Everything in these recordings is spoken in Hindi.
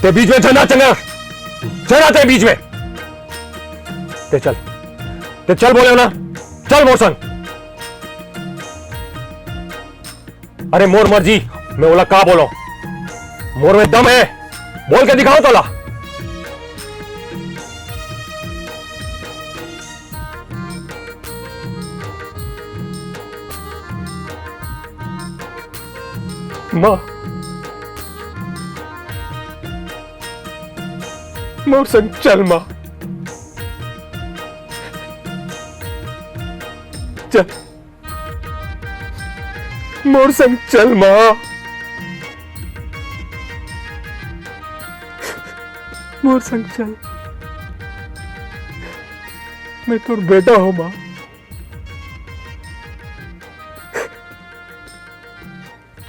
ते बीच में चलना चंगा, चला ते बीच में। ते चल बोले हो ना, चल मोर संग। अरे मोर मर्जी, मैं बोला का बोलो, मोर में दम है, बोल के दिखाओ तोला। मां, मोर संग चल मां, चल मोर संग चल मां, मोर संग चल। मैं तो बेटा हूं मां,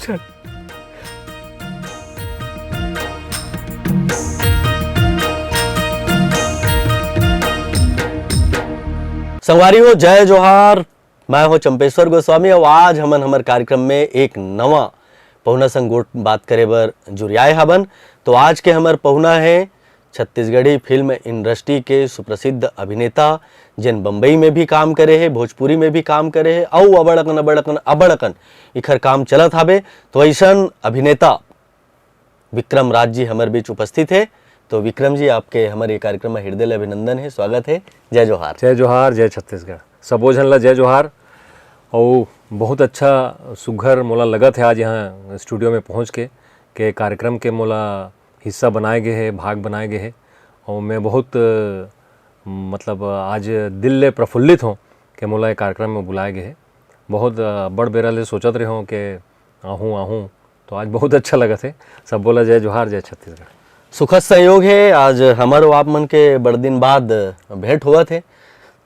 चल। संगवारी हो, जय जोहार। मैं हूं चंपेश्वर गोस्वामी और आज हमन हमर कार्यक्रम में एक नवा पहुना संग गोट बात करे बर जुरियाए हबन। तो आज के हमर पहुना है छत्तीसगढ़ी फिल्म इंडस्ट्री के सुप्रसिद्ध अभिनेता, जिन बम्बई में भी काम करे है, भोजपुरी में भी काम करे है और अबड़कन इखर काम चलत हवे। तो ऐसन अभिनेता विक्रम राज जी हमर बीच उपस्थित है। तो विक्रम जी, आपके हमारे कार्यक्रम में हृदय अभिनंदन है, स्वागत है। जय जोहार। जय जोहार, जय छत्तीसगढ़। सबो झन ला जय जोहार। और बहुत अच्छा सुघर मोला लगत है आज यहाँ स्टूडियो में पहुँच के कार्यक्रम के मोला हिस्सा बनाए गए है, भाग बनाए गए है। और मैं बहुत मतलब आज दिल ले प्रफुल्लित हूँ कि मोला ये कार्यक्रम में बुलाए गए है। बहुत बड़ बेरा ले सोचत रहे हूँ कि आहूँ, तो आज बहुत अच्छा लगत है। सब बोला जय जोहार, जय छत्तीसगढ़। सुखद संयोग है, आज हमारे आप मन के बड़ दिन बाद भेंट हुआ थे।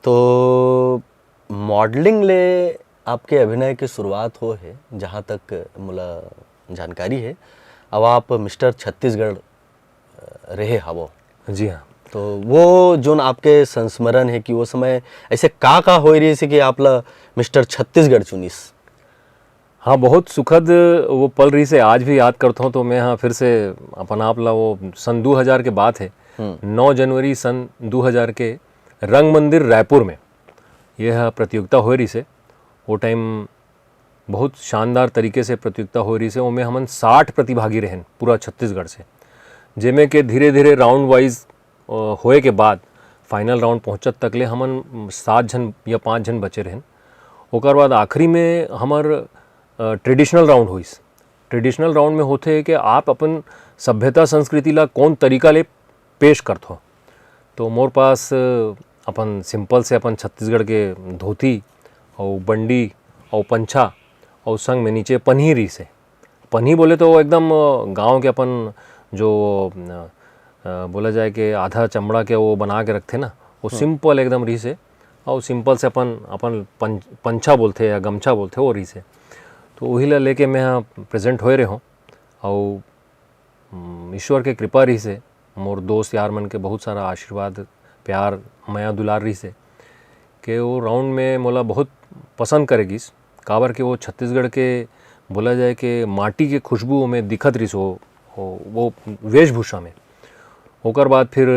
तो मॉडलिंग ले आपके अभिनय की शुरुआत हो है, जहाँ तक मुला जानकारी है। अब आप मिस्टर छत्तीसगढ़ रहे हवो। जी हाँ। तो वो जो आपके संस्मरण है कि वो समय ऐसे का हो रही है कि आप ला मिस्टर छत्तीसगढ़ चुनिस। हाँ, बहुत सुखद वो पल रही से आज भी याद करता हूँ। तो मैं हाँ फिर से अपन आप ला वो सन 2000 के बात है, 9 जनवरी सन 2000 के रंग मंदिर रायपुर में यह प्रतियोगिता हो रही से। वो टाइम बहुत शानदार तरीके से प्रतियोगिता हो रही से। उसमें हमन 60 प्रतिभागी रहन पूरा छत्तीसगढ़ से, जेमें के धीरे धीरे राउंड वाइज होए के बाद फाइनल राउंड पहुँचत तक ले हमन 7 जन या 5 जन बचे रहन। ओकर बाद आखिरी में हमार traditional round hues. Traditional round में होते है कि आप अपन सभ्यता संस्कृति ला कौन तरीका ले पेश करत हो। तो मोर पास अपन सिंपल से अपन छत्तीसगढ़ के धोती और बंडी और पंछा और संग में नीचे पन्ही रही से। पन्ही बोले तो एकदम गांव के अपन जो बोला जाए कि आधा चमड़ा के वो बना के रखते ना, वो सिंपल एकदम रही से। और सिंपल से अपन पंछा बोलते या गमछा बोलते वो रही से। तो वही ला लेके मैं यहाँ प्रेजेंट होए रहे हूँ। और ईश्वर के कृपा रही से, मोर दोस्त यार मन के बहुत सारा आशीर्वाद, प्यार, माया दुलार रही से कि वो राउंड में मोला बहुत पसंद करेगिस। काबर के वो छत्तीसगढ़ के बोला जाए कि माटी के खुशबू में दिखत रही सो वो वेशभूषा में। ओकर बाद फिर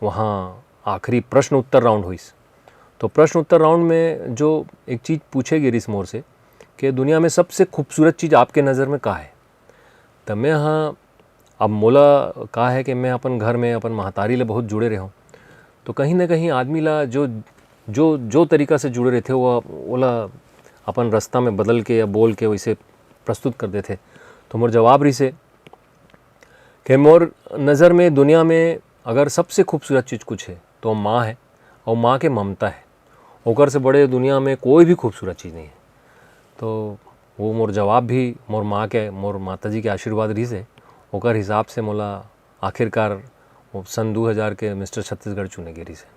वहाँ आखिरी प्रश्न उत्तर राउंड हुईस। तो प्रश्न उत्तर राउंड में जो एक चीज़ पूछे गई रिस मोर से कि दुनिया में सबसे खूबसूरत चीज़ आपके नज़र में का है। तब मैं हाँ, अब मोला का है कि मैं अपन घर में अपन महतारी ले बहुत जुड़े रहे हूँ। तो कहीं ना कहीं आदमी ला जो तरीका से जुड़े रहते वो ओला अपन रास्ता में बदल के या बोल के वैसे प्रस्तुत कर देते। तो मोर जवाब रही से कि मोर नज़र में दुनिया में अगर सबसे खूबसूरत चीज़ कुछ है तो माँ है, और माँ के ममता है। ओकर से बड़े दुनिया में कोई भी खूबसूरत चीज़ नहीं है। तो वो मोर जवाब भी मोर माँ के, मोर माताजी के आशीर्वाद रही से ओकर हिसाब से मोला आखिरकार वो सन 2000 के मिस्टर छत्तीसगढ़ चुने गिरी से।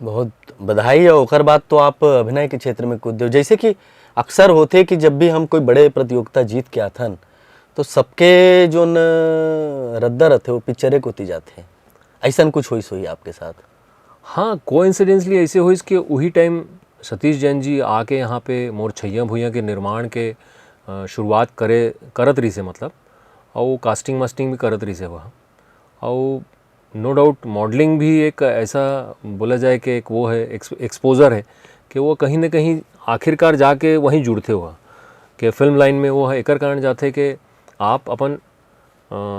बहुत बधाई। और ओकर बाद तो आप अभिनय के क्षेत्र में कूदे हो। जैसे कि अक्सर होते कि जब भी हम कोई बड़े प्रतियोगिता जीत के आथन तो सबके जो रद्दा रहते वो पिक्चरे कोती जाते हैं। ऐसा कुछ हुई आपके साथ? हाँ, कोइंसिडेंसली ऐसे हुई कि वही टाइम सतीश जैन जी आके यहाँ पे मोर छैया भुइयाँ के निर्माण के शुरुआत करत रही से, मतलब और वो कास्टिंग मास्टिंग भी करत रही से वहाँ। और नो डाउट मॉडलिंग भी एक ऐसा बोला जाए कि एक वो है एक्सपोजर है कि वो कहीं ना कहीं आखिरकार जाके वहीं जुड़ते हुआ कि फिल्म लाइन में वो है एकर कारण जाते कि आप अपन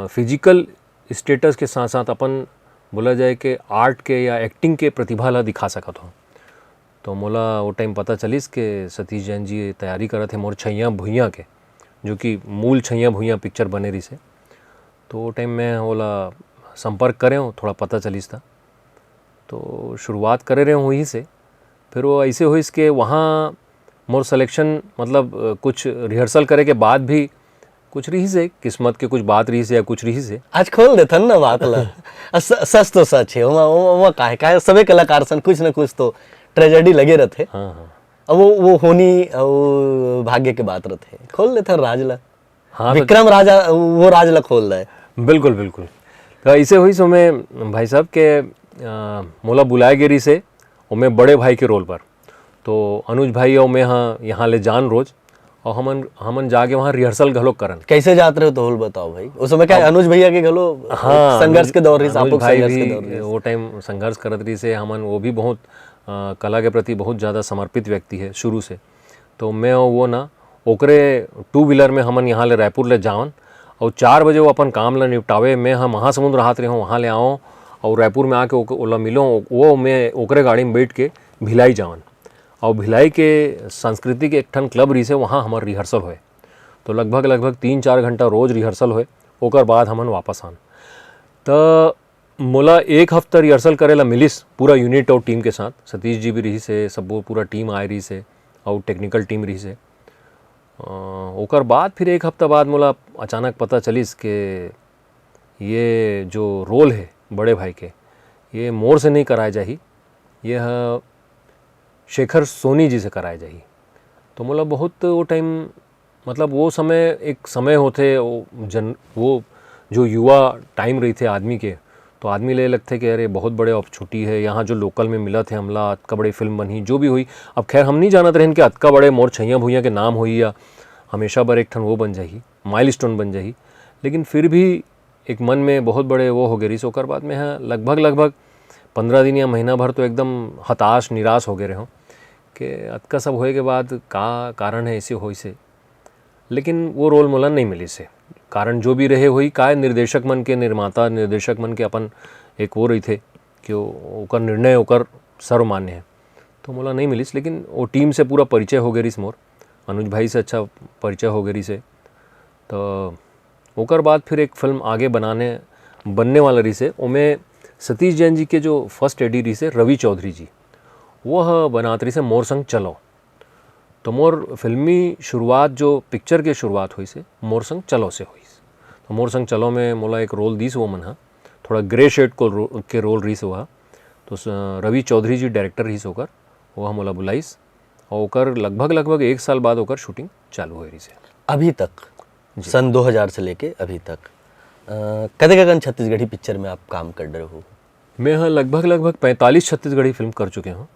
फिजिकल स्टेटस के साथ साथ अपन बोला जाए कि आर्ट के या एक्टिंग के प्रतिभा ला दिखा सकत हो। तो मोला वो टाइम पता चलिस कि सतीश जैन जी तैयारी करत थे मोर छैया भुइयाँ के, जो कि मूल छैया भुइयाँ पिक्चर बने रही से। तो वो टाइम मैं ओला संपर्क करे हूँ, थोड़ा पता चलिस था तो शुरुआत करे रहे हूँ वहीं से। फिर वो ऐसे हुई कि वहाँ मोर सिलेक्शन मतलब कुछ रिहर्सल करे के बाद भी कुछ रही से किस्मत के कुछ बात रही से या कुछ रही से। आज खोल देथन ना बात ला सच तो सच है, वहाँ काहे काहे सबे कलाकार सन कुछ न कुछ तो ट्रेजेडी लगे रहते। हाँ हाँ अब वो होनी और भाग्य के बात रहते, खोल देथन राज ला। हाँ विक्रम राजा वो राज ला खोल दे। बिल्कुल बिल्कुल। तो ऐसे हुई सो मैं भाई साहब के मोला बुलाए गेरी से और मैं बड़े भाई के रोल पर। तो अनुज भाई और मैं यहाँ ले जान रोज और हमन जाके वहाँ रिहर्सल घलोक करन। कैसे जाते रहे तो होल बताओ भाई, उस समय क्या अनुज भैया के घलो हाँ संघर्ष के दौर रही, अनुज आपको भाई संघर्ष के भी दौर रही। वो टाइम संघर्ष करत रही से। हमन वो भी बहुत कला के प्रति बहुत ज़्यादा समर्पित व्यक्ति है शुरू से। तो मैं और वो ना ओकरे 2 व्हीलर में हमन यहाँ ले रायपुर ले जावन और 4 बजे वो अपन काम ला निपटावे। मैं हम महासमुंद राहत रहे हूँ, वहाँ ले आओ और रायपुर में आके ओला मिलो। वो मैं ओकरे गाड़ी में बैठ के भिलाई जावन और भिलाई के सांस्कृतिक एक ठन क्लब रही से, वहाँ हमार रिहर्सल हुए। तो लगभग 3-4 घंटा रोज रिहर्सल हुए। ओकर बाद हमन वापस आन। तो मोला 1 हफ्ता रिहर्सल करेला मिलिस पूरा यूनिट और टीम के साथ। सतीश जी भी रही से, सब वो पूरा टीम आए रही से और टेक्निकल टीम रही से। ओकर बाद फिर 1 हफ्ता बाद मोला अचानक पता चलिस कि ये जो रोल है बड़े भाई के, ये मोर से नहीं कराया जाही, यह शेखर सोनी जी से कराया जाही। तो मोला बहुत वो टाइम मतलब वो समय एक समय होते वो जो युवा टाइम रही थे आदमी के, तो आदमी ले लगते कि अरे बहुत बड़े अपॉर्चुनिटी है यहाँ जो लोकल में मिला थे हमला, अतका बड़े फिल्म बनी जो भी हुई। अब खैर हम नहीं जानते रहें कि अतका बड़े मोर छैया भुइयाँ के नाम हुई या हमेशा बर एक ठन वो बन जाही, माइलस्टोन बन जाही। लेकिन फिर भी एक मन में बहुत बड़े वो हो गए रही। ओकर बाद में हाँ लगभग 15 दिन या महीना भर तो एकदम हताश निराश हो गए रहे हों कि अतका सब होए के बाद का कारण है ऐसे हो से। लेकिन वो रोल मोला नहीं मिली से, कारण जो भी रहे हुई का निर्देशक मन के, निर्माता निर्देशक मन के अपन एक वो रही थे कि ओकर निर्णय ओकर सर्वमान्य है। तो मोला नहीं मिलिस। लेकिन वो टीम से पूरा परिचय हो गई मोर, अनुज भाई से अच्छा परिचय हो गई से। तो ओकर बाद फिर एक फिल्म आगे बनने वाला रही से। उमें सतीश जैन जी के जो फर्स्ट एडी रही से रवि चौधरी जी, वह बनात रही से मोर संग चलो। तो मोर फिल्मी शुरुआत जो पिक्चर के शुरुआत हुई से मोर संग चलो से हुई। तो मोर संग चलो में मोला एक रोल दीस वो मन हा, थोड़ा ग्रे शेड के रोल रही से वह। तो रवि चौधरी जी डायरेक्टर रही से ओकर, वह मोला बुलाइस और ओकर लगभग 1 साल बाद ओकर शूटिंग चालू हो रही से। अभी तक सन 2000 से लेके अभी तक कदे छत्तीसगढ़ी पिक्चर में आप काम कर रहे हो? मैं हाँ लगभग 45 छत्तीसगढ़ी फिल्म कर चुके हूँ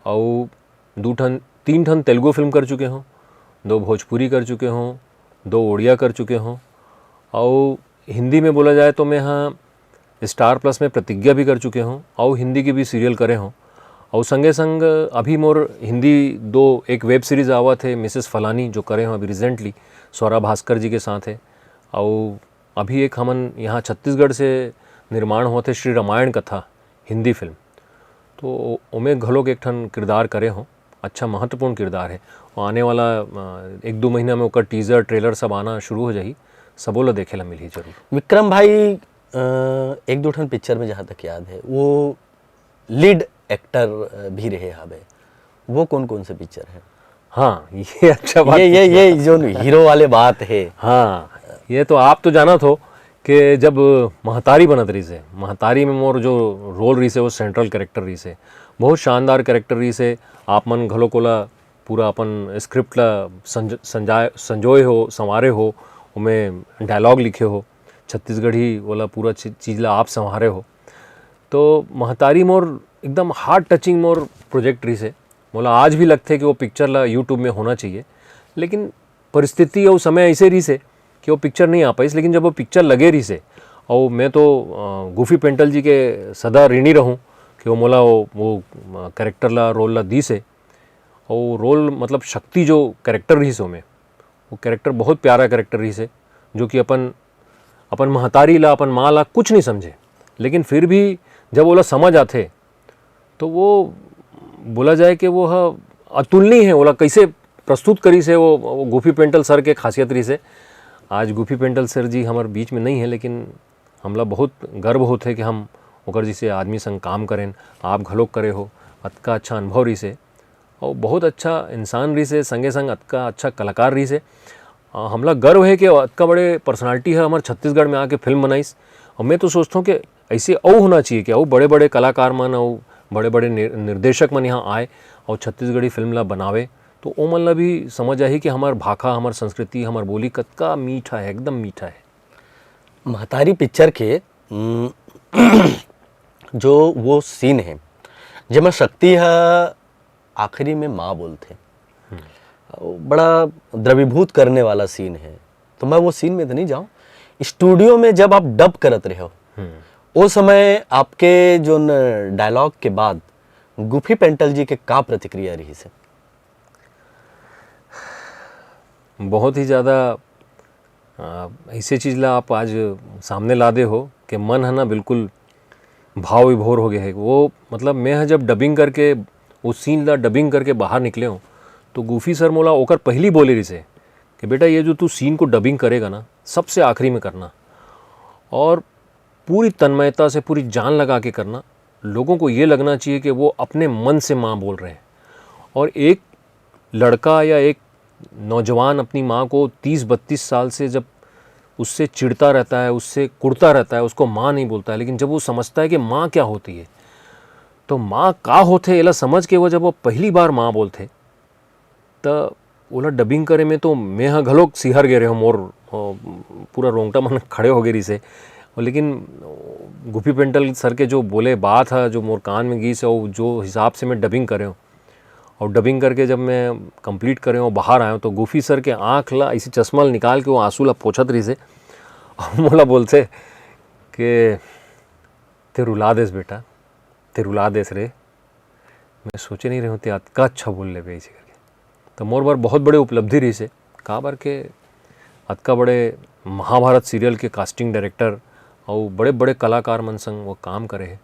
और 3 ठन तेलुगु फिल्म कर चुके हूँ, 2 भोजपुरी कर चुके हूँ, 2 उड़िया कर चुके हूँ और हिंदी में बोला जाए तो मैं हाँ स्टार प्लस में प्रतिज्ञा भी कर चुके हूँ और हिंदी के भी सीरियल करे हूँ। और संगे संग अभी मोर हिंदी एक वेब सीरीज़ आवा थे मिसेस फलानी जो करे हूँ अभी रिसेंटली स्वरा भास्कर जी के साथ है। और अभी एक हमन यहाँ छत्तीसगढ़ से निर्माण हुआ थे श्री रामायण कथा हिंदी फिल्म, तो उमें घलोक एक ठन किरदार करे हों, अच्छा महत्वपूर्ण किरदार है। और आने वाला 1-2 महीना में ओकर टीज़र ट्रेलर सब आना शुरू हो जाही, सबो ला देखे ला मिली जरूर। विक्रम भाई 1-2 ठन पिक्चर में जहाँ तक याद है वो लीड एक्टर भी रहे हवे, वो कौन से पिक्चर है? हाँ ये अच्छा बात, ये जो हीरो वाले बात है। हाँ ये तो आप तो जाना थो कि जब महतारी बनत रही से, महतारी में मोर जो रोल रही से वो सेंट्रल कैरेक्टर रही से, बहुत शानदार कैरेक्टर रही से। आप मन घलो कोला पूरा अपन स्क्रिप्ट ला संजोए हो, संवारे हो, उमें डायलॉग लिखे हो, छत्तीसगढ़ी वाला पूरा चीज़ ला आप संवारे हो। तो महतारी मोर एकदम हार्ट टचिंग मोर प्रोजेक्ट रही से। मोला आज भी लगते कि वो पिक्चर ला यूट्यूब में होना चाहिए, लेकिन परिस्थिति और समय ऐसे रही से कि वो पिक्चर नहीं आ पाई। लेकिन जब वो पिक्चर लगे रही से और मैं तो गुफी पेंटल जी के सदा ऋणी रहूँ कि वो मोला वो कैरेक्टर ला रोल ला दी से। और रोल मतलब शक्ति जो कैरेक्टर रही से, में वो कैरेक्टर बहुत प्यारा कैरेक्टर रही से, जो कि अपन महतारी ला, अपन माँ ला कुछ नहीं समझे, लेकिन फिर भी जब वो ला समझ आते तो वो बोला जाए कि वो अतुलनीय है। वो ला कैसे प्रस्तुत करी से वो गुफी पेंटल सर के खासियत रही से। आज गुफी पेंटल सर जी हमारे बीच में नहीं है, लेकिन हमला बहुत गर्व होते है कि हम ओकर जी से आदमी संग काम करें। आप घलोक करे हो, अतका अच्छा अनुभव रही से और बहुत अच्छा इंसान रही से, संगे संग अतका अच्छा कलाकार रही से। हमला गर्व है कि अतका बड़े पर्सनालिटी है हमारे छत्तीसगढ़ में आके फिल्म बनाईस। और मैं तो सोचता हूँ कि ऐसे और होना चाहिए कि और बड़े बड़े कलाकार मन और बड़े बड़े निर्देशक मन यहाँ आए और छत्तीसगढ़ी फिल्म ला बनावे, तो ओ मन ला भी समझ आई कि हमार भाषा, हमार संस्कृति, हमार बोली कतका मीठा है, एकदम मीठा है। महतारी पिक्चर के जो वो सीन है जेमा शक्ति है आखिरी में माँ बोलते, बड़ा द्रवीभूत करने वाला सीन है। तो मैं वो सीन में तो नहीं जाऊँ। स्टूडियो में जब आप डब करत रहे हो वो समय आपके जो डायलॉग के बाद गुफी पेंटल जी के का प्रतिक्रिया रही से? बहुत ही ज़्यादा ऐसे चीज़ ला आप आज सामने ला दे हो कि मन है ना बिल्कुल भाव विभोर हो गया है। वो मतलब मैं जब डबिंग करके उस सीन ला डबिंग करके बाहर निकले हूँ तो गुफी सर मोला ओकर पहली बोले रही से कि बेटा ये जो तू सीन को डबिंग करेगा ना, सबसे आखिरी में करना और पूरी तन्मयता से, पूरी जान लगा के करना। लोगों को ये लगना चाहिए कि वो अपने मन से माँ बोल रहे हैं। और एक लड़का या एक नौजवान अपनी माँ को 30-32 साल से जब उससे चिढ़ता रहता है, उससे कुड़ता रहता है, उसको माँ नहीं बोलता है, लेकिन जब वो समझता है कि माँ क्या होती है, तो माँ का होते एला समझ के वो जब वो पहली बार माँ बोलते तो ओला डबिंग करे में तो मैं हाँ घलोक सिहर गे रहे हो, मोर पूरा रोंगटा मन खड़े हो गए रही से। लेकिन गुफी पेंटल सर के जो बोले बात है, जो मोर कान में गई से, और जो हिसाब से मैं डबिंग करे हूँ, और डबिंग करके जब मैं कंप्लीट करे हूँ बाहर आया हूँ तो गुफी सर के आँख ला ऐसी चश्मा निकाल के वो आंसू ला पोछत रही से और मोला बोलते कि ते रुला देस बेटा, ते रुला देस रे। मैं सोचे नहीं रही हूँ ते अतका अच्छा बोल ले बे ऐसे करके। तो मोर बार बहुत बड़े उपलब्धि रही से का बार के अतका बड़े महाभारत सीरियल के कास्टिंग डायरेक्टर और बड़े बड़े कलाकार मन संग वो काम करे है।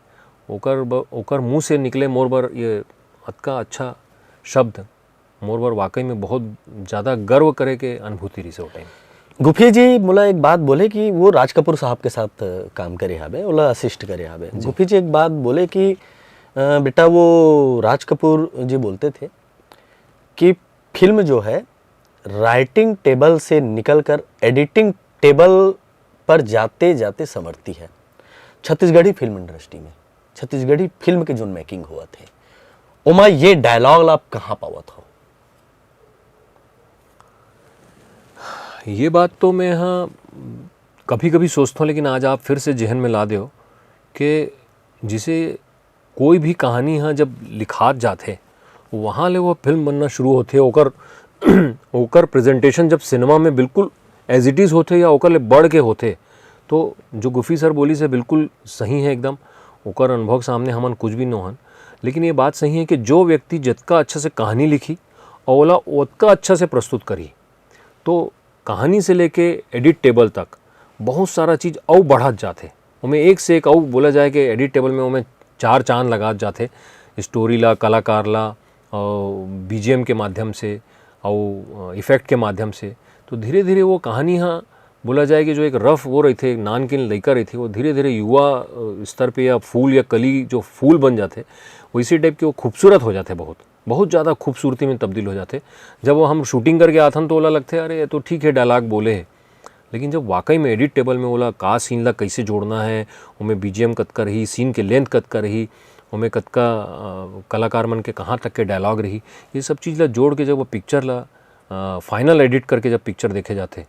ओकर मुँह से निकले मोर बार ये अतका अच्छा शब्द मोर बार वाकई में बहुत ज़्यादा गर्व करे के अनुभूति रही से वो टाइम। गुफी जी मोला एक बात बोले कि वो राज कपूर साहब के साथ काम करे हावे, ओला असिस्ट करे हावे। गुफी जी एक बात बोले कि बेटा वो राज कपूर जी बोलते थे कि फिल्म जो है राइटिंग टेबल से निकलकर एडिटिंग टेबल पर जाते जाते संवरती है। छत्तीसगढ़ी फिल्म इंडस्ट्री में छत्तीसगढ़ी फिल्म के जो मेकिंग हुआ थे ओमा ये डायलॉग आप कहाँ पावत हो? ये बात तो मैं हाँ कभी कभी सोचता हूँ, लेकिन आज आप फिर से जहन में ला दे हो कि जिसे कोई भी कहानी हाँ जब लिखात जाते वहाँ ले वो फिल्म बनना शुरू होते, ओकर प्रेजेंटेशन जब सिनेमा में बिल्कुल एज इट इज़ होते या ओकर ले बढ़ के होते, तो जो गुफी सर बोली से बिल्कुल सही है एकदम। ओकर अनुभव सामने हमन कुछ भी न हन, लेकिन ये बात सही है कि जो व्यक्ति जितना अच्छा से कहानी लिखी और ओला उतना अच्छा से प्रस्तुत करी, तो कहानी से लेके एडिट टेबल तक बहुत सारा चीज़ और बढ़त जाते। उमें एक से एक और बोला जाए कि एडिट टेबल में उमें 4 चांद लगा जाते, स्टोरी ला, कलाकार ला, और बीजीएम के माध्यम से और इफ़ेक्ट के माध्यम से। तो धीरे धीरे वो कहानी हाँ बोला जाए कि जो एक रफ वो रही थे, नानकिन लड़का रही थी, वो धीरे धीरे युवा स्तर पे या फूल या कली जो फूल बन जाते वैसे टाइप के वो खूबसूरत हो जाते, बहुत बहुत ज़्यादा खूबसूरती में तब्दील हो जाते। जब वो हम शूटिंग करके आथन तो ओला लगते अरे तो ठीक है डायलॉग बोले है, लेकिन जब वाकई में एडिट टेबल में ओला का सीन ला कैसे जोड़ना है, उनमें बीजीएम कतका रही, सीन के लेंथ कतका रही, उनमें कतका कलाकार मन के कहाँ तक के डायलॉग रही, ये सब चीज़ ला जोड़ के जब वो पिक्चर ला फाइनल एडिट करके जब पिक्चर देखे जाते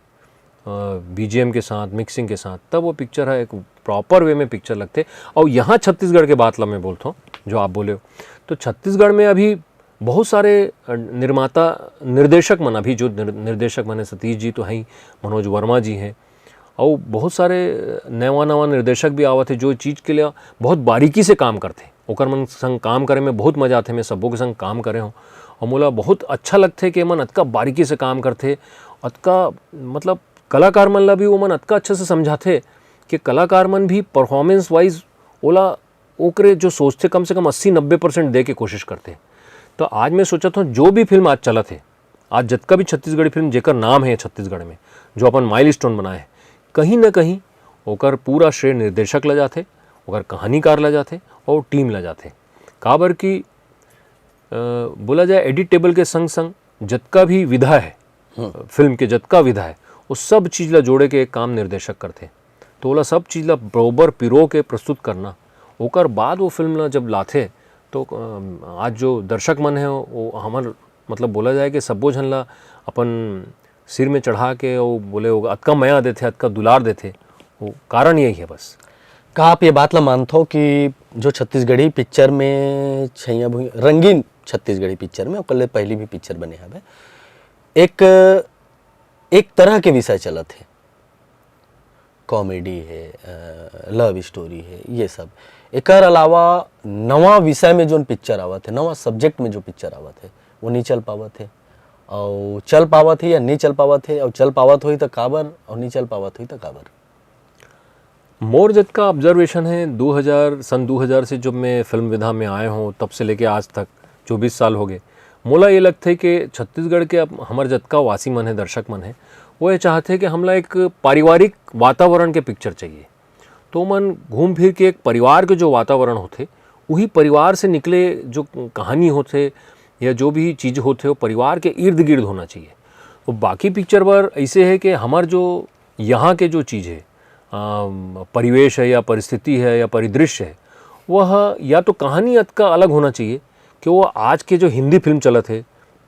बीजीएम के साथ, मिक्सिंग के साथ, तब वो पिक्चर है एक प्रॉपर वे में पिक्चर लगते। और यहाँ छत्तीसगढ़ के बात ला मैं बोलता हूँ जो आप बोले हो, तो छत्तीसगढ़ में अभी बहुत सारे निर्माता निर्देशक मन, अभी जो निर्देशक मन है, सतीश जी तो हैं ही, मनोज वर्मा जी हैं, और बहुत सारे नवा नवा निर्देशक भी आवत थे जो चीज़ के लिए बहुत बारीकी से काम करते, ओकर मन संग काम करे में बहुत मजा आते। मैं सबों के संग काम करे हूँ और मोला बहुत अच्छा लगते कि मन अतका बारीकी से काम करते, अतका मतलब कलाकार मन ला भी वो मन अतका अच्छा से समझाते कि कलाकार मन भी परफॉर्मेंस वाइज ओला ओकरे जो सोचते कम से कम 80-90% दे के कोशिश करते। तो आज मैं सोचा था जो भी फिल्म आज चला थे, आज जितना भी छत्तीसगढ़ी फिल्म जेकर नाम है छत्तीसगढ़ में, जो अपन माइलस्टोन बनाए हैं, कहीं ना कहीं ओकर पूरा श्रेय निर्देशक ला जाते, ओकर कहानीकार ला जाते और टीम ला जाते। काबर की बोला जाए एडिटेबल के संग संग जितना भी विधा है फिल्म के, जितना विधा है वो सब चीज़ ला जोड़े के एक काम निर्देशक करते। तो ओला सब चीज़ ला बरोबर पिरो के प्रस्तुत करना, ओकर बाद वो फिल्म ला जब लाथे तो आज जो दर्शक मन है वो हमार मतलब बोला जाए कि सब्बो झन ला अपन सिर में चढ़ा के वो बोले वो अतका माया देते, अतका दुलार देते, वो कारण यही है बस। का आप ये बात ला मानते हो कि जो छत्तीसगढ़ी पिक्चर में छैया भुई रंगीन छत्तीसगढ़ी पिक्चर में ओकर ले पहली भी पिक्चर बने हवे, एक तरह के विषय चलत है, कॉमेडी है, लव स्टोरी है, ये सब। एकर अलावा नवा विषय में जो पिक्चर आवत है, नवा सब्जेक्ट में जो पिक्चर आवत है वो नहीं चल पावत है, और चल पावत है या नहीं चल पावत है, और चल पावत हुई तो काबर और नहीं चल पावत हुई तो काबर। मोर जत का ऑब्जर्वेशन है 2000 2000 से जब मैं फिल्म विधा में आए हूँ तब से लेके आज तक 24 साल हो गए, मोला ये लगता है कि छत्तीसगढ़ के अब हमारे जत का वासी मन है, दर्शक मन है, वो ये चाहते हैं कि हमला एक पारिवारिक वातावरण के पिक्चर चाहिए। तो मन घूम फिर के एक परिवार के जो वातावरण होते, वही परिवार से निकले जो कहानी होते या जो भी चीज़ होते वो परिवार के इर्द गिर्द होना चाहिए। तो बाकी पिक्चर पर ऐसे है कि हमार जो यहाँ के जो चीज़ है, परिवेश है या परिस्थिति है या परिदृश्य है, वह या तो कहानी अतका अलग होना चाहिए कि वो आज के जो हिंदी फिल्म चलत है,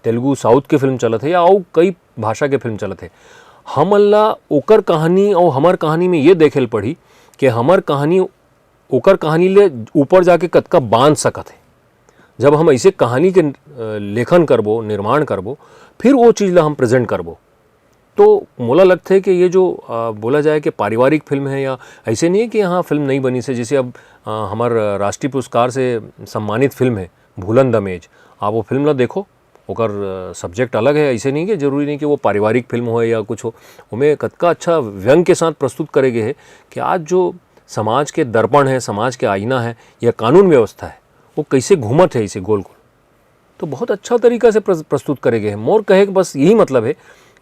तेलुगु साउथ के फिल्म चलत है या और कई भाषा के फिल्म चलत है, हम अल्लाह ओकर कहानी और हमार कहानी में ये देखेल पड़ी कि हमार कहानी ओकर कहानी ले ऊपर जाके कतका बांध सकत है। जब हम ऐसे कहानी के लेखन करबो, निर्माण करबो, फिर वो चीज़ ला हम प्रेजेंट करबो, तो मोला लगता है कि ये जो बोला जाए कि पारिवारिक फिल्म है, या ऐसे नहीं है कि यहाँ फिल्म नहीं बनी से, जैसे अब हमार राष्ट्रीय पुरस्कार से सम्मानित फिल्म है भूलन दमेज, आप वो फिल्म ला देखो, ओकर सब्जेक्ट अलग है, ऐसे नहीं कि जरूरी नहीं कि वो पारिवारिक फिल्म हो या कुछ हो, उमें कतका अच्छा व्यंग के साथ प्रस्तुत करे गए है कि आज जो समाज के दर्पण है, समाज के आईना है या कानून व्यवस्था है, वो कैसे घूमत है इसे गोल गोल, तो बहुत अच्छा तरीका से प्रस्तुत करे गए हैं। मोर कहे बस यही मतलब है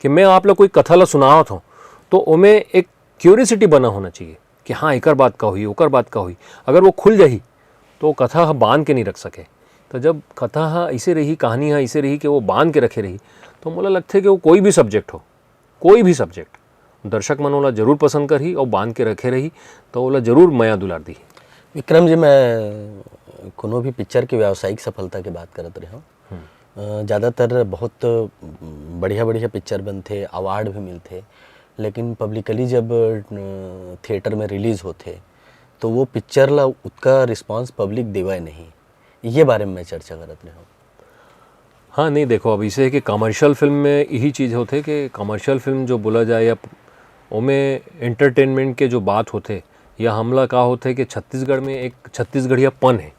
कि मैं आप लोग कोई कथा ला सुनावत हूँ तो उमें एक क्यूरियसिटी बना होना चाहिए कि हाँ एकर बात का हुई, ओकर बात का हुई। अगर वो खुल जाही तो वो कथा बांध के नहीं रख सके। तो जब कथा ऐसे रही, कहानी ऐसे रही कि वो बांध के रखे रही, तो मुझे लगता है कि वो कोई भी सब्जेक्ट हो, कोई भी सब्जेक्ट दर्शक मन ओला जरूर पसंद करही और बांध के रखे रही, तो ओला जरूर माया दुलार दी। विक्रम जी, मैं कोनो भी पिक्चर की व्यावसायिक सफलता की बात करत रहे हूँ, ज़्यादातर बहुत बढ़िया बढ़िया पिक्चर बनते, अवार्ड भी मिलते, लेकिन पब्लिकली जब थिएटर में रिलीज़ होते तो वो पिक्चर ला उसका रिस्पांस पब्लिक देवा नहीं, ये बारे में मैं चर्चा करत रहे हूँ। हाँ नहीं, देखो अब इसे है कि कमर्शियल फिल्म में यही चीज़ होते कि कमर्शियल फिल्म जो बोला जाए या उनमें एंटरटेनमेंट के जो बात होते या हमला का होते कि छत्तीसगढ़ में एक छत्तीसगढ़ियापन है,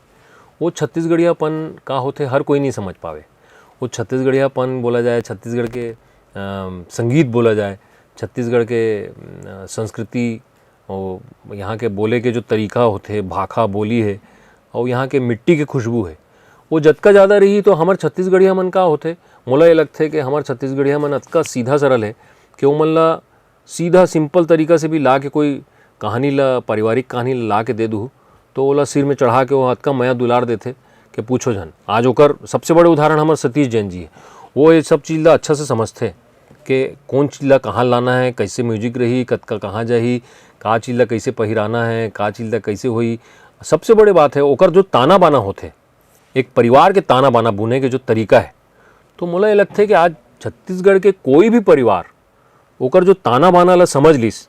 वो छत्तीसगढ़ियापन का होते हर कोई नहीं समझ पावे। वो छत्तीसगढ़ियापन बोला जाए, छत्तीसगढ़ के संगीत बोला जाए, छत्तीसगढ़ के संस्कृति और यहाँ के बोले के जो तरीका होते, भाखा बोली है और यहाँ के मिट्टी की खुशबू है, वो जतका ज़्यादा रही तो हमारे छत्तीसगढ़िया मन का होते। मोला ये लगता है कि हमारे छत्तीसगढ़िया मन अतका सीधा सरल है कि वो मन ला सीधा सिंपल तरीका से भी ला के कोई कहानी ला, पारिवारिक कहानी ला के दे दूँ तो ओला सिर में चढ़ा के वो अतका माया दुलार देते कि पूछो जन। आज ओकर सबसे बड़े उदाहरण हमारे सतीश जैन जी है, वो ये सब चीज़ ला अच्छा से समझते कि कौन चीज़ ला कहाँ लाना है, कैसे म्यूजिक रही, कतका कहाँ जाही, का चीज़ ला कैसे पहिराना है, का चीज़ ला कैसे हुई। सबसे बड़ी बात है ओकर जो ताना बाना होते, एक परिवार के ताना बाना बुने के जो तरीका है, तो मुझे ये लगता है कि आज छत्तीसगढ़ के कोई भी परिवार ओकर जो ताना बाना ला समझ लीस,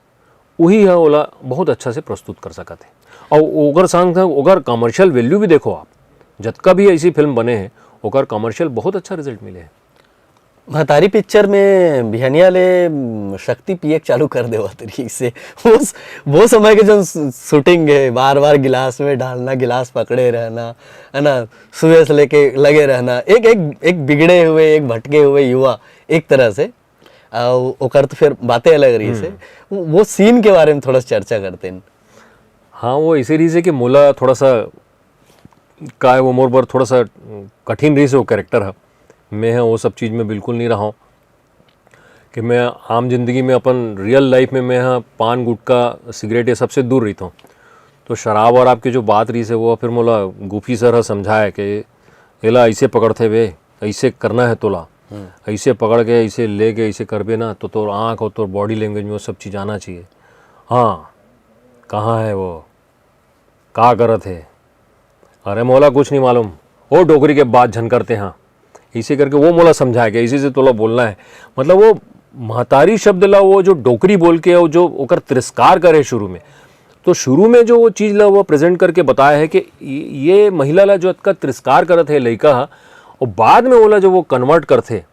वही है ओला बहुत अच्छा से प्रस्तुत कर सकते हैं। और ओकर संग ओकर कमर्शियल वैल्यू भी देखो आप, जतका भी ऐसी फिल्म बने हैं ओकर कमर्शियल बहुत अच्छा रिजल्ट मिले हैं। महतारी पिक्चर में बिहनिया ले शक्ति पिएक चालू कर देवा तरी से वो समय के जो शूटिंग है, बार बार गिलास में डालना, गिलास पकड़े रहना, है ना, सुबह से लेके लगे रहना, एक एक एक बिगड़े हुए, एक भटके हुए युवा एक तरह से, ओकर तो फिर बातें अलग रही से। वो सीन के बारे में थोड़ा सा चर्चा करते हैं। हाँ, वो इसी रही से कि मोला थोड़ा सा का है, वो मोर पर थोड़ा सा कठिन रही से वो कैरेक्टर है। मैं है वो सब चीज़ में बिल्कुल नहीं रहा हूँ कि मैं आम जिंदगी में अपन रियल लाइफ में मैं हाँ पान गुटखा सिगरेट ये सबसे दूर रहता हूँ। तो शराब और आपकी जो बात रही से वो फिर मोला गुफी सर समझाया कि एला ऐसे पकड़ते वे, ऐसे करना है तोला, ऐसे पकड़ के ऐसे ले के ऐसे करबे ना तो तोर आँख और तोर बॉडी लैंग्वेज में वो सब चीज़ आना चाहिए। हाँ, कहाँ है वो, का करत है, अरे मोला कुछ नहीं मालूम, वो डोकरी के बात झन करते हैं, इसी करके वो मोला समझाया कि इसी से तोला बोलना है। मतलब वो महतारी शब्द ला वो जो डोकरी बोल के वो जो ओकर तिरस्कार करे शुरू में, तो शुरू में जो वो चीज़ ला वो प्रेजेंट करके बताया है कि ये महिला ला जो अतका तिरस्कार करत है लड़का, और बाद में ओला जो वो कन्वर्ट करते,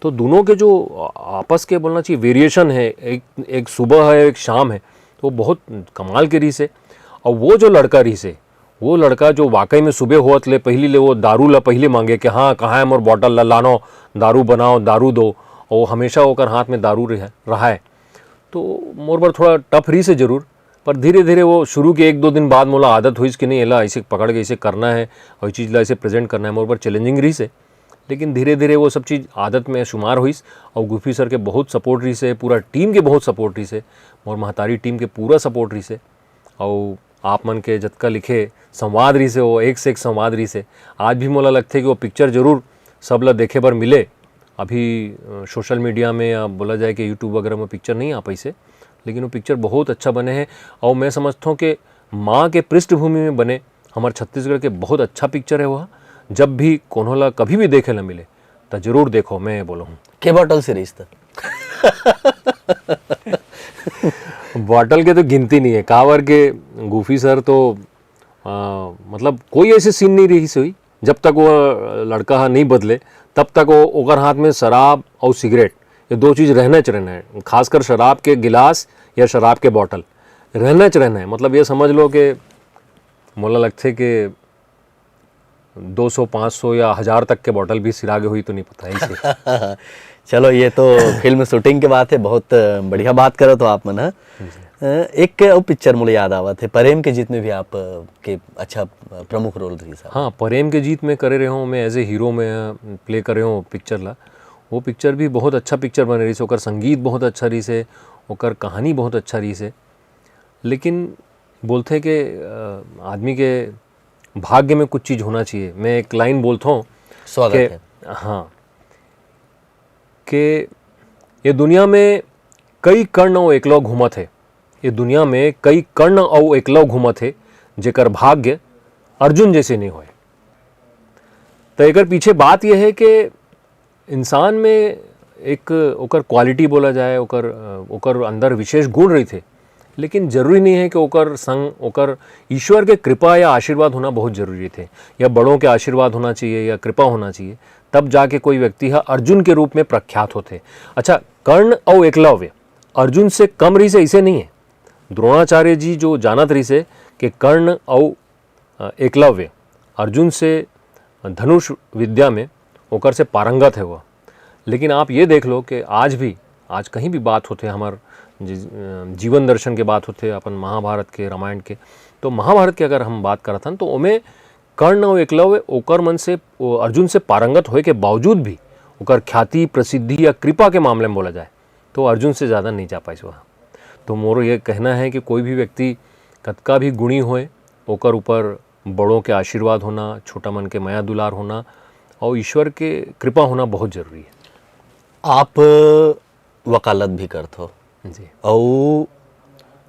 तो दोनों के जो आपस के बोलना चाहिए वेरिएशन है, एक सुबह है एक शाम है, तो बहुत कमाल के रही से। और वो जो लड़का रही से, वो लड़का जो वाकई में सुबह होत ले पहली ले वो दारू ला पहले मांगे कि हाँ कहाँ है मोर बॉटल ला लानो, दारू बनाओ, दारू दो, और हमेशा होकर हाथ में दारू रहा है। तो मोर पर थोड़ा टफ रही से जरूर, पर धीरे धीरे वो शुरू के 1-2 दिन बाद मोला आदत हुई कि नहीं एला ऐसे पकड़ के ऐसे करना है और चीज़ ला ऐसे प्रेजेंट करना है, मोर पर चैलेंजिंग रही से। लेकिन धीरे धीरे वो सब चीज़ आदत में शुमार हुई और गुफी सर के बहुत सपोर्ट रही से, पूरा टीम के बहुत सपोर्ट रही से, मोर महतारी टीम के पूरा सपोर्ट रही से, और आप मन के जतका लिखे संवाद रही से वो एक से एक संवाद रही से। आज भी मोला लगते कि वो पिक्चर जरूर सब ला देखे पर मिले। अभी सोशल मीडिया में या बोला जाए कि यूट्यूब वगैरह में पिक्चर नहीं आ पाई से, लेकिन वो पिक्चर बहुत अच्छा बने हैं। और मैं समझता हूँ कि माँ के पृष्ठभूमि में बने हमारे छत्तीसगढ़ के बहुत अच्छा पिक्चर है वह। जब भी कोनोला कभी भी देखे न मिले तो जरूर देखो, मैं बोला हूँ। के बॉटल सीरीज था बॉटल के तो गिनती नहीं है, कावर के गुफी सर तो मतलब कोई ऐसी सीन नहीं रही हुई जब तक वो लड़का नहीं बदले, तब तक वो ओकर हाथ में शराब और सिगरेट ये दो चीज़ रहना है। खासकर शराब के गिलास या शराब के बॉटल रहना है। मतलब ये समझ लो कि मोला लगते कि 200, 500 या 1000 तक के बॉटल भी सिरागे हुई तो नहीं पता इसे। चलो ये तो फिल्म शूटिंग के बात है, बहुत बढ़िया बात करो तो आप मन। एक पिक्चर मुझे याद आवा थे, प्रेम के जीत में भी आप के अच्छा प्रमुख रोल रही साहब। हाँ, प्रेम के जीत में करे रहे हूँ, मैं एज ए हीरो में प्ले कर रहे हूँ पिक्चर ला। वो पिक्चर भी बहुत अच्छा पिक्चर बन रही से, ओकर संगीत बहुत अच्छा रही से, ओकर कहानी बहुत अच्छा रही से। लेकिन बोलते कि आदमी के भाग्य में कुछ चीज़ होना चाहिए। मैं एक लाइन बोलता हूँ, स्वागत है। हाँ, कि ये दुनिया में कई कर्ण और एकलौ घूमत है, ये दुनिया में कई कर्ण और एकलौ घूमत है, जेकर भाग्य अर्जुन जैसे नहीं होए। तो एकर पीछे बात यह है कि इंसान में एक ओकर क्वालिटी बोला जाए, ओकर अंदर विशेष गुण रही थे, लेकिन जरूरी नहीं है कि ओकर संग ओकर ईश्वर के कृपा या आशीर्वाद होना बहुत जरूरी थे, या बड़ों के आशीर्वाद होना चाहिए या कृपा होना चाहिए, तब जाके कोई व्यक्ति है अर्जुन के रूप में प्रख्यात होते। अच्छा, कर्ण और एकलव्य अर्जुन से कम रही से ऐसे नहीं है। द्रोणाचार्य जी जो जानत रही से कि कर्ण और एकलव्य अर्जुन से धनुष विद्या में ओकर से पारंगत है वह। लेकिन आप ये देख लो कि आज कहीं भी बात होते हमार जीवन दर्शन के बात होते, अपन महाभारत के, रामायण के, तो महाभारत के अगर हम बात करत हन तो ओमें कर्ण और एकलव्य ओकर मन से अर्जुन से पारंगत होए के बावजूद भी ओकर ख्याति, प्रसिद्धि या कृपा के मामले में बोला जाए तो अर्जुन से ज़्यादा नहीं जा पाई वहाँ। तो मोरो ये कहना है कि कोई भी व्यक्ति कतका भी गुणी होए, ओकर ऊपर बड़ों के आशीर्वाद होना, छोटा मन के माया दुलार होना और ईश्वर के कृपा होना बहुत जरूरी है। आप वकालत भी करते हो जी, और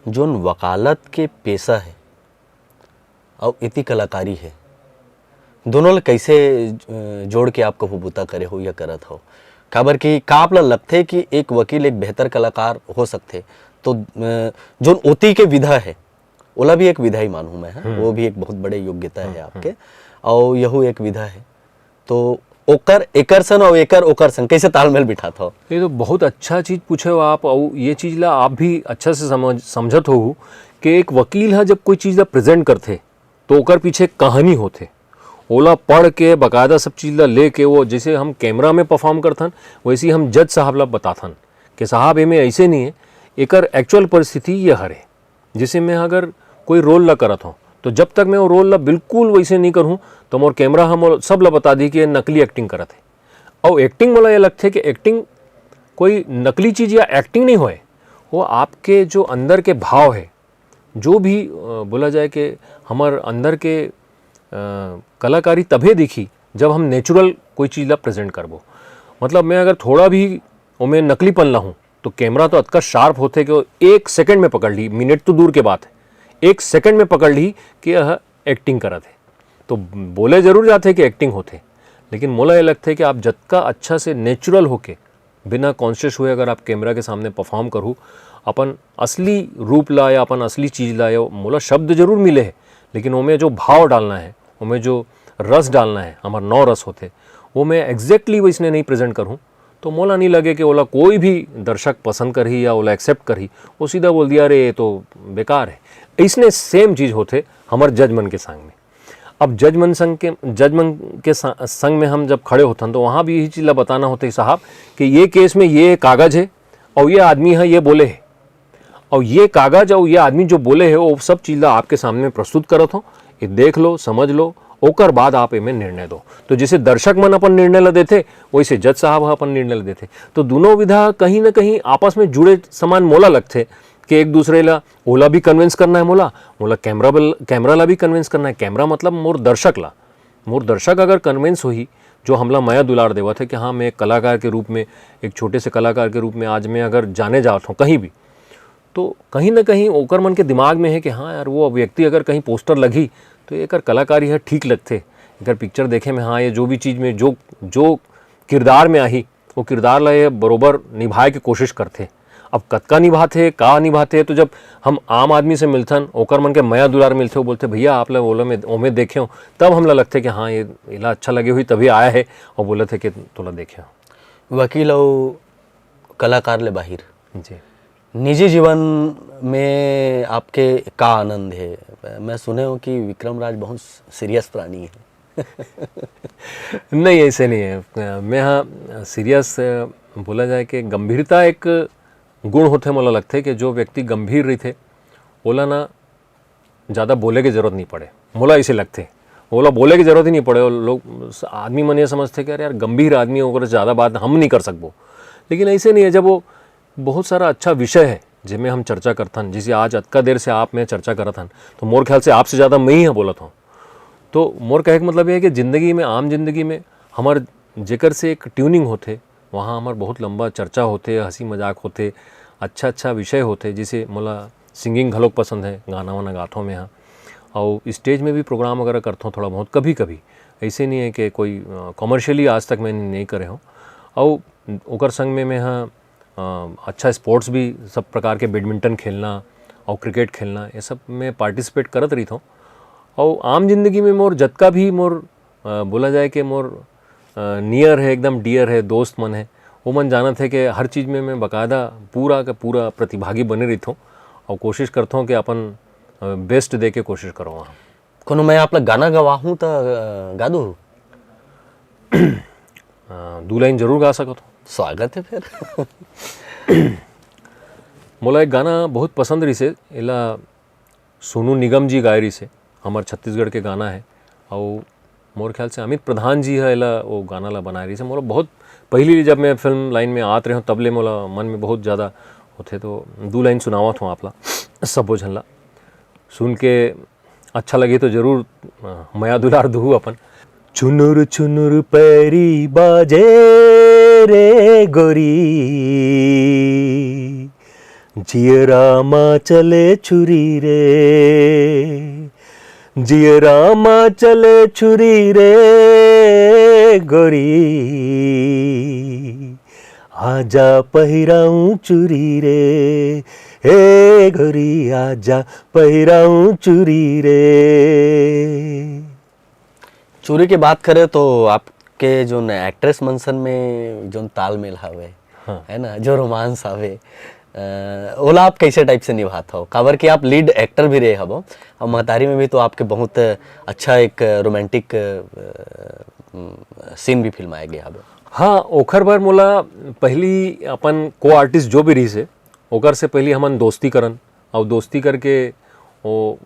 जोन वकालत के पेशा है और इति कलाकारी है, दोनों ले कैसे जोड़ के आप कबूता करे हो या करत हो? काबर कि का आप लगते कि एक वकील एक बेहतर कलाकार हो सकते, तो जोन ओती के विधा है ओला भी एक विधा ही मानूँ मैं, वो भी एक बहुत बड़े योग्यता है आपके, और यहू एक विधा है। तो ओकर एकर सन और एकर ओकर सन कैसे तालमेल बिठात हो? ये तो बहुत अच्छा चीज़ पूछे हो आप, और ये चीज़ ला आप भी अच्छा से समझत हो कि एक वकील है जब कोई चीज़ ला प्रेजेंट करते तो ओकर पीछे कहानी होते, ओला पढ़ के बाकायदा सब चीज़ ला लेके, वो जैसे हम कैमरा में परफॉर्म करथन वैसे ही हम जज साहब ला बताथन कि साहब एमें ऐसे नहीं है, एकर एक्चुअल परिस्थिति ये हरे। जैसे मैं अगर कोई रोल ला करत हूँ तो जब तक मैं वो रोल ला बिल्कुल वैसे नहीं करूँ तो मोर कैमरा हम सब ला बता दी कि नकली एक्टिंग करत है। और एक्टिंग मला ये लगता है कि एक्टिंग कोई नकली चीज़ या एक्टिंग नहीं होए, वो आपके जो अंदर के भाव है, जो भी बोला जाए कि हमार अंदर के कलाकारी तभी दिखी जब हम नेचुरल कोई चीज़ ला प्रेजेंट करबो। मतलब मैं अगर थोड़ा भी मैं नकलीपन ला हूँ तो कैमरा तो अतका शार्प होते कि वो 1 सेकंड में पकड़ ली, मिनट तो दूर के बात है, 1 सेकंड में पकड़ ली कि यह एक्टिंग करत है। तो बोले जरूर जाते कि एक्टिंग होते, लेकिन मोला ये लगता है कि आप जतका अच्छा से नेचुरल होके बिना कॉन्शियस हुए अगर आप कैमरा के सामने परफॉर्म करूँ, अपन असली रूप ला या अपन असली चीज़ ला, या मोला शब्द जरूर मिले है लेकिन उनमें जो भाव डालना है, उनमें जो रस डालना है, हमारे 9 रस होते, वो मैं एग्जैक्टली वैसने नहीं प्रेजेंट करूँ तो मोला नहीं लगे कि ओला कोई भी दर्शक पसंद करी या ओला एक्सेप्ट करी, वो सीधा बोल दिया अरे ये तो बेकार है। इसने सेम चीज़ होते हमारे जजमन के संग में। अब जजमन के संग में हम जब खड़े होते तो वहाँ भी यही चीज़ बताना होते साहब कि ये केस में ये कागज़ है और ये आदमी है ये बोले है, और ये कागज़ और ये आदमी जो बोले है वो सब चीज़ आपके सामने प्रस्तुत करत हो, ये देख लो समझ लो, ओकर बाद आप इमें निर्णय दो। तो जैसे दर्शक मन अपन निर्णय ला देते वैसे जज साहब अपन निर्णय ला देते। तो दोनों विधा कहीं ना कहीं आपस में जुड़े समान मोला लगते कि एक दूसरे ला ओला भी कन्विंस करना है, मोला कैमरा ला भी कन्विंस करना है। कैमरा मतलब मोर दर्शक अगर कन्विंस हुई, जो हमला माया दुलार देवा थे कि हाँ मैं एक कलाकार के रूप में, एक छोटे से कलाकार के रूप में आज मैं अगर जाने जाता हूँ कहीं भी, तो कहीं ना कहीं ओकर मन के दिमाग में है कि हाँ यार वो व्यक्ति अगर कहीं पोस्टर लगी तो एकर कलाकारी है ठीक लगते, एकर पिक्चर देखे में हाँ ये जो भी चीज़ में जो किरदार में आई वो किरदार ला ये बरोबर निभाए की कोशिश करते। अब कतका निभाते का निभाते, तो जब हम आम आदमी से मिलथन ओकर मन के माया दुलार मिलते, वो बोलते भैया आप ला ओला में ओमे देखे हो, तब हमला लगते कि हाँ ये इला अच्छा लगे हुई तभी आया है, और बोले थे कि तोला देखे हो। वकील और कलाकार ले बाहिर जी निजी जीवन में आपके का आनंद है? मैं सुने हूँ कि विक्रम राज बहुत सीरियस प्राणी है। नहीं ऐसे नहीं है, मैं हाँ सीरियस बोला जाए कि गंभीरता एक गुण होते मोला लगते है कि जो व्यक्ति गंभीर रही थे ओला ना ज़्यादा बोले की ज़रूरत नहीं पड़े, मोला ऐसे लगते ओला बोले की ज़रूरत ही नहीं पड़े। और लोग आदमी मन ये समझते कि यार गंभीर आदमी होकर ज़्यादा बात हम नहीं कर सकबो, लेकिन ऐसे नहीं है। जब वो बहुत सारा अच्छा विषय है जिसमें हम चर्चा करथन, जिसे आज अतका देर से आप में चर्चा करत हन, तो मोर ख्याल से आपसे ज़्यादा मैं ही बोलत हूँ। तो मोर कहे का मतलब ये है कि ज़िंदगी में, आम जिंदगी में हमार जेकर से एक ट्यूनिंग होते, वहाँ हमार बहुत लंबा चर्चा होते, हंसी मजाक होते, अच्छा विषय होते। जिसे मोला सिंगिंग घलोक पसंद है, गाना वाना गाथों में हाँ, और स्टेज में भी प्रोग्राम वगैरह करता हूँ थोड़ा बहुत कभी कभी। ऐसे नहीं है कि कोई कमर्शियली आज तक मैंने नहीं करे हूँ। और ओकर संग में मैं हाँ अच्छा स्पोर्ट्स भी, सब प्रकार के बैडमिंटन खेलना और क्रिकेट खेलना, ये सब में पार्टिसिपेट करत रही था। और आम जिंदगी में मोर जतका भी मोर बोला जाए कि मोर नियर है, एकदम डियर है, दोस्त मन है, वो मन जानत है कि हर चीज़ में मैं बाकायदा पूरा का पूरा प्रतिभागी बने रही हूँ और कोशिश करता हूँ कि अपन बेस्ट दे के कोशिश करो। वहाँ कोनो मैं आप गाना गवाहूँ तो गा दो? 2 लाइन जरूर गा सकत हो। स्वागत है फिर। मोला एक गाना बहुत पसंद रही से, इला सोनू निगम जी गाय रही से, हमारे छत्तीसगढ़ के गाना है। और मोर ख्याल से अमित प्रधान जी है इला वो गाना ला बनाए रही से। मोला बहुत पहली जब मैं फिल्म लाइन में आते रहे हूँ तब ले मोला मन में बहुत ज़्यादा होते, तो 2 लाइन सुनावत हूँ आप ला, सबो झन ला सुन के अच्छा लगे तो जरूर माया दुलार दूँ अपन। चुनुर चुनुर पैरी बाजे रे गोरी, जियरा माँ चले छुरी रे, जियरा माँ चले छुरी रे गोरी, आजा पहिराऊं चुरी रे, हे गोरी आजा पहिराऊं चुरी रे। चूरी की बात करें तो आप आपके जो एक्ट्रेस मनसन में जो तालमेल हवे, हाँ। है ना, जो रोमांस हवे, ओला आप कैसे टाइप से निभाते हो? काबर कि आप लीड एक्टर भी रहे हबो और महतारी में भी तो आपके बहुत अच्छा एक रोमांटिक सीन भी फिल्माया गया हबे। हाँ, ओखर बार मोला पहली अपन को आर्टिस्ट जो भी रही से ओकर से पहले हमन दोस्ती करन और दोस्ती करके वो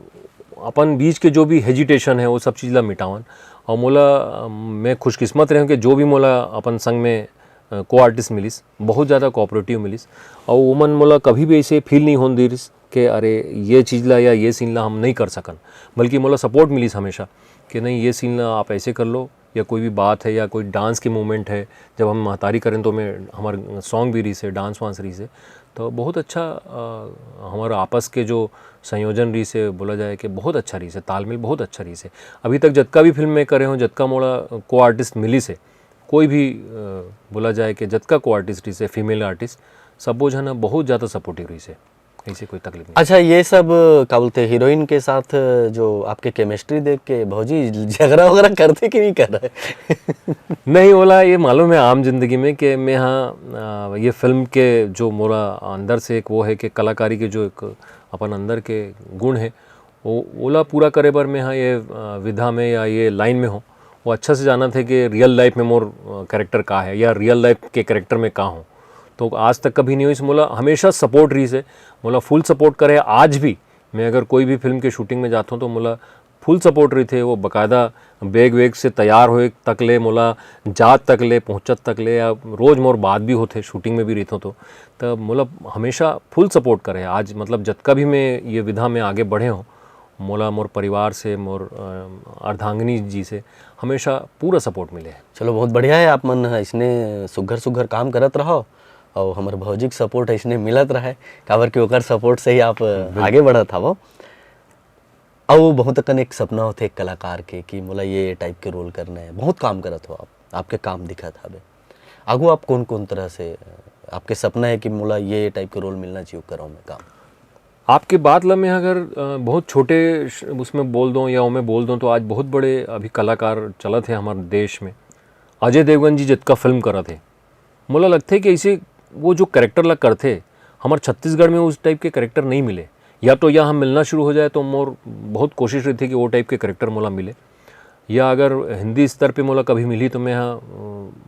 अपन बीच के जो भी हेजिटेशन है वो सब चीज़ ला मिटावन। और मोला मैं खुशकिस्मत रहे कि जो भी मोला अपन संग में को आर्टिस्ट मिलिस बहुत ज़्यादा कोऑपरेटिव मिलिस और वोमन मोला कभी भी ऐसे फील नहीं होने दिस कि अरे ये चीज़ ला या ये सीन ला हम नहीं कर सकन, बल्कि मोला सपोर्ट मिलिस हमेशा कि नहीं ये सीन ला आप ऐसे कर लो, या कोई भी बात है या कोई डांस की मूवमेंट है जब हम महतारी करें तो मैं हमारे सॉन्ग भी रही से डांस वांस रही से तो बहुत अच्छा हमारा आपस के जो संयोजन रही से बोला जाए कि बहुत अच्छा रही से, तालमेल बहुत अच्छा रही से। अभी तक जतका भी फिल्म में करे हों जतका मोड़ा को आर्टिस्ट मिली से कोई भी बोला जाए कि जतका को आर्टिस्ट रही से फीमेल आर्टिस्ट सब वो जन बहुत ज़्यादा सपोर्टिव रही से, ऐसे कोई तकलीफ नहीं। अच्छा, ये सब क्या बोलते हीरोइन के साथ जो आपके केमिस्ट्री देख के भौजी झगड़ा वगैरह करते कि नहीं कर रहे? नहीं बोला, ये मालूम है आम जिंदगी में कि मैं हाँ ये फिल्म के जो मोरा अंदर से एक वो है कि कलाकारी के जो एक अपन अंदर के गुण है वो ओला पूरा करे पर मैं हाँ ये विधा में या ये लाइन में हो वो अच्छा से जाना थे कि रियल लाइफ में मोर कैरेक्टर का है या रियल लाइफ के कैरेक्टर में का हूँ। तो आज तक कभी नहीं हुई, मोला हमेशा सपोर्ट रही से, मोला फुल सपोर्ट करे। आज भी मैं अगर कोई भी फिल्म के शूटिंग में जाता हूँ तो मोला फुल सपोर्ट रही थे। वो बाकायदा बैग वेग से तैयार होए तक ले, मोला जात तक ले, पहुँचत तक ले, या रोज़ मोर बात भी होते शूटिंग में भी रहता तो तब मोला हमेशा फुल सपोर्ट करे। आज मतलब जतका भी मैं ये विधा में आगे बढ़े हूँ मोला मोर परिवार से मोर अर्धांगिनी जी से हमेशा पूरा सपोर्ट मिले है। चलो बहुत बढ़िया है, आप मन इसने सुघर सुघर काम करत रहो और हमारे भौजी के सपोर्ट इसने मिलत रहे, काबर कि ओकर सपोर्ट से ही आप आगे बढ़त हवो। और बहुत कन एक सपना होते एक कलाकार के कि मोला ये टाइप के रोल करना है, बहुत काम करत हो आप, आपके काम दिखत हवे। आगू आप कौन कौन तरह से आपके सपना है कि मोला ये टाइप के रोल मिलना चाहिए करो मैं काम? आपके बात ला मैं अगर बहुत छोटे उसमें बोल दूँ या उनमें बोल दूँ तो आज बहुत बड़े अभी कलाकार चलत है हमारे देश में। अजय देवगन जी जितना फिल्म करा थे मोला लगता है कि ऐसे वो जो कैरेक्टर ला करते हमारे छत्तीसगढ़ में उस टाइप के कैरेक्टर नहीं मिले, या तो या हम मिलना शुरू हो जाए तो मोर बहुत कोशिश रही थी कि वो टाइप के कैरेक्टर मोला मिले, या अगर हिंदी स्तर पे मोला कभी मिली तो मैं यहाँ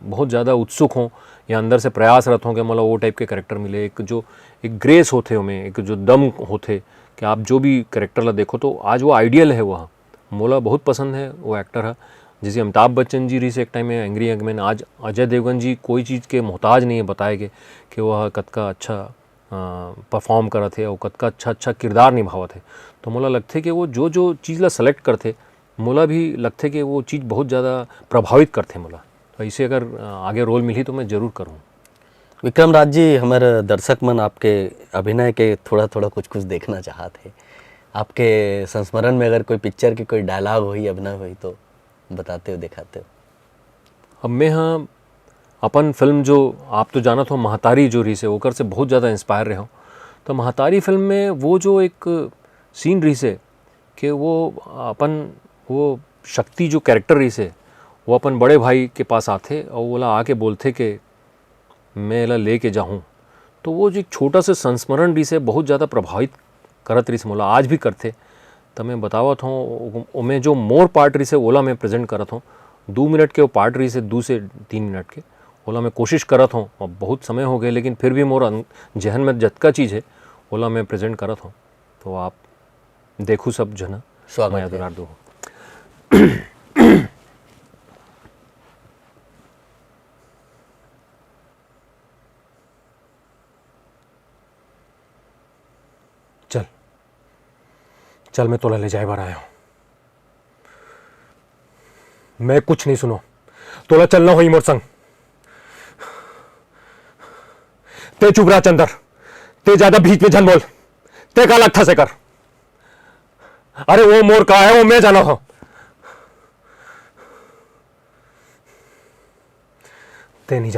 बहुत ज़्यादा उत्सुक हूँ या अंदर से प्रयासरत हूँ कि मोला वो टाइप के कैरेक्टर मिले। एक जो एक ग्रेस होते हमें, एक जो दम होते कि आप जो भी कैरेक्टर ला देखो तो आज वो आइडियल है। वह मोला बहुत पसंद है वो एक्टर है। जैसे अमिताभ बच्चन जी रही से एक टाइम में एंग्री यंगमैन, आज अजय देवगन जी कोई चीज़ के मोहताज नहीं है बताएगे कि वह कतका अच्छा परफॉर्म करा थे और कतका अच्छा किरदार निभावा थे। तो मोला लगते कि वो जो जो चीज़ ला सेलेक्ट करते मोला भी लगते कि वो चीज़ बहुत ज़्यादा प्रभावित करते मोला। तो ऐसे अगर आगे रोल मिली तो मैं ज़रूर करूँ। विक्रम राज जी, हमारे दर्शक मन आपके अभिनय के थोड़ा थोड़ा कुछ देखना चाहते हैं। आपके संस्मरण में अगर कोई पिक्चर की कोई डायलॉग हुई, अभिनय हुई तो बताते हो, दिखाते हो। अब मैं हाँ अपन फिल्म जो आप तो जानत हो महतारी जो रही से ओकर से बहुत ज़्यादा इंस्पायर रहे हो। तो महतारी फिल्म में वो जो एक सीन रही से कि वो अपन वो शक्ति जो कैरेक्टर रही से वो अपन बड़े भाई के पास आते और वो ला आके बोलते कि मैं ला ले के जाऊँ, तो वो जो एक छोटा सा संस्मरण रही से बहुत ज़्यादा प्रभावित करत रही से मोला आज भी करते। तो मैं बतावत हूँ मैं जो मोर पार्ट रही से ओला मैं प्रेजेंट करत हूँ 2 मिनट के वो पार्ट रही से 2 से 3 मिनट के ओला मैं कोशिश करत हूँ। अब बहुत समय हो गए लेकिन फिर भी मोर जहन में जतका चीज़ है ओला मैं प्रेजेंट करत हूँ। तो आप देखूँ सब जना स्वागत है। दो। चल मैं तोला ले जाए बार आया हूँ। मैं कुछ नहीं सुनो, तोला चलना हो मोर संग। ते चुप रहा चंदर, ते ज्यादा बीच में झन बोल, ते का लगता से कर। अरे वो मोर का है वो मैं जाना हो। ते नहीं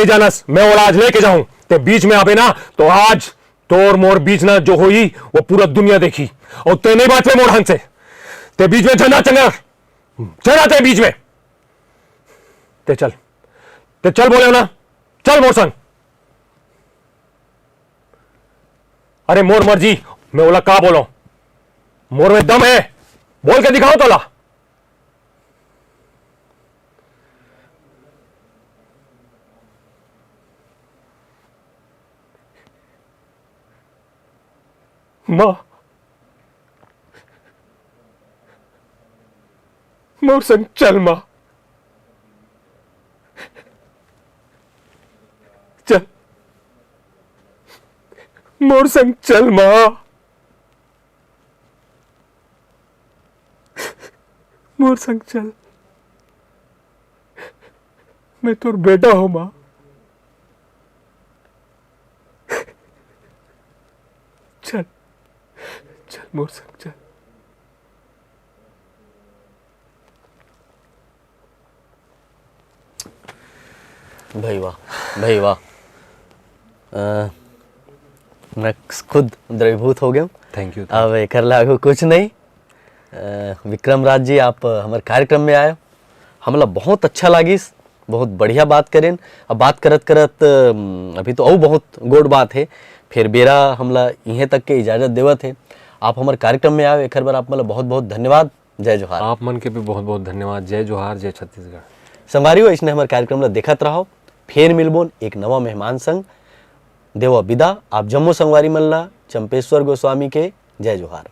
जानस, मैं ओला आज लेके जाऊं। ते बीच में आवे ना तो आज तोर मोर बीच ना जो हुई वो पूरा दुनिया देखी और ते नहीं बात में मोर हंस से ते बीच में जना ते बीच में। ते चल बोले ना, चल मोर संग। अरे मोर मर्जी, मैं बोला का बोलो, मोर में दम है, बोल के दिखाओ तोला। मां, मोर संग चल मां, चल मोर संग चल मां, मोर संग चल, मैं तोर बेटा हूं मां, चल चल मोर संग चल। भाई वाह, भाई वाह। मैं खुद द्रवीभूत हो गया हूँ। Thank you. अब एकर लागू कुछ नहीं। विक्रम राज जी, आप हमारे कार्यक्रम में आए, हमला बहुत अच्छा लागिस, बहुत बढ़िया बात करें। अब बात करत करत अभी तो और बहुत गोड बात है, फिर बेरा हमला इहें तक के इजाज़त देवत है। आप हमारे कार्यक्रम में आए, एक बार आप मतलब बहुत बहुत धन्यवाद। जय जोहार। आप मन के भी बहुत बहुत धन्यवाद। जय जोहार, जय छत्तीसगढ़। संगवारियों, इसने हमारे कार्यक्रम ला देखत रहो, फिर मिलबोन एक नवा मेहमान संग। देवा विदा। आप जम्मू संगवारी मल्ला चंपेश्वर गोस्वामी के जय जोहार।